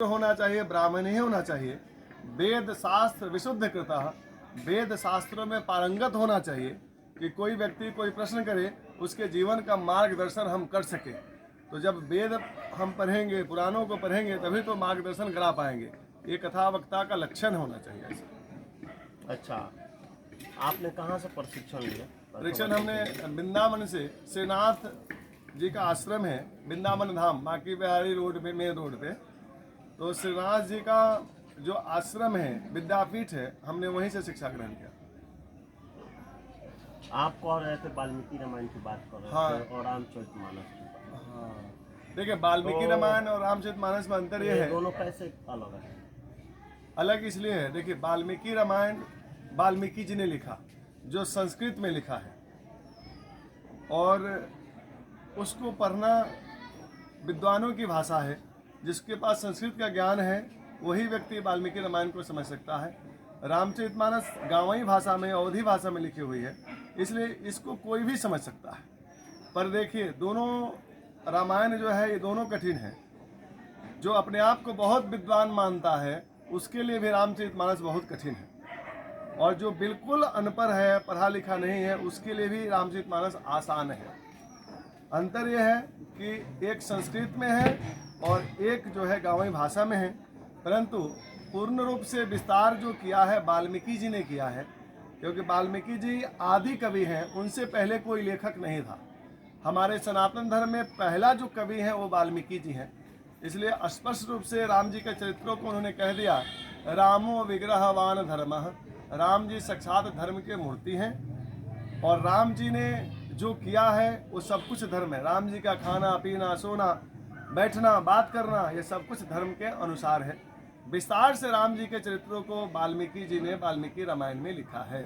होना चाहिए, ब्राह्मण ही होना चाहिए। वेद शास्त्र विशुद्ध कृतः, वेद शास्त्रों में पारंगत होना चाहिए कि कोई व्यक्ति कोई प्रश्न करे, उसके जीवन का मार्गदर्शन हम कर सके। तो जब वेद हम पढ़ेंगे, पुराणों को पढ़ेंगे, तभी तो मार्गदर्शन करा पाएंगे। ये कथा वक्ता का लक्षण होना चाहिए ऐसा। अच्छा, आपने कहाँ से प्रशिक्षण लिया? प्रशिक्षण हमने वृंदावन से, श्रीनाथ जी का आश्रम है वृंदावन धाम, बाकी बिहारी रोड पे, मेन रोड पे। तो श्रीनाथ जी का जो आश्रम है, विद्यापीठ है, हमने वहीं से शिक्षा ग्रहण किया। आप कह रहे थे वाल्मीकि रामायण की बात कर रहे हाँ। थे और रामचरितमानस की। हाँ, देखिए वाल्मीकि तो रामायण और रामचरितमानस में अंतर ये है, दोनों कैसे अलग है? अलग इसलिए है, देखिए वाल्मीकि रामायण वाल्मीकि जी ने लिखा, जो संस्कृत में लिखा है, और उसको पढ़ना विद्वानों की भाषा है। जिसके पास संस्कृत का ज्ञान है वही व्यक्ति वाल्मीकि रामायण को समझ सकता है। रामचरितमानस गांवई भाषा में, अवधी भाषा में लिखी हुई है, इसलिए इसको कोई भी समझ सकता है। पर देखिए दोनों रामायण जो है, ये दोनों कठिन है। जो अपने आप को बहुत विद्वान मानता है उसके लिए भी रामचरितमानस बहुत कठिन है, और जो बिल्कुल अनपढ़ है, पढ़ा लिखा नहीं है, उसके लिए भी रामचरितमानस आसान है। अंतर यह है कि एक संस्कृत में है और एक जो है गांवी भाषा में है, परंतु पूर्ण रूप से विस्तार जो किया है वाल्मीकि जी ने किया है, क्योंकि वाल्मीकि जी आदि कवि हैं, उनसे पहले कोई लेखक नहीं था। हमारे सनातन धर्म में पहला जो कवि है वो वाल्मीकि जी हैं। इसलिए स्पष्ट रूप से राम जी के चरित्रों को उन्होंने कह दिया, रामो विग्रहवान धर्मः, राम जी साक्षात धर्म के मूर्ति हैं, और राम जी ने जो किया है वो सब कुछ धर्म है। राम जी का खाना पीना, सोना, बैठना, बात करना, ये सब कुछ धर्म के अनुसार है। विस्तार से राम जी के चरित्रों को वाल्मीकि जी ने वाल्मीकि रामायण में लिखा है।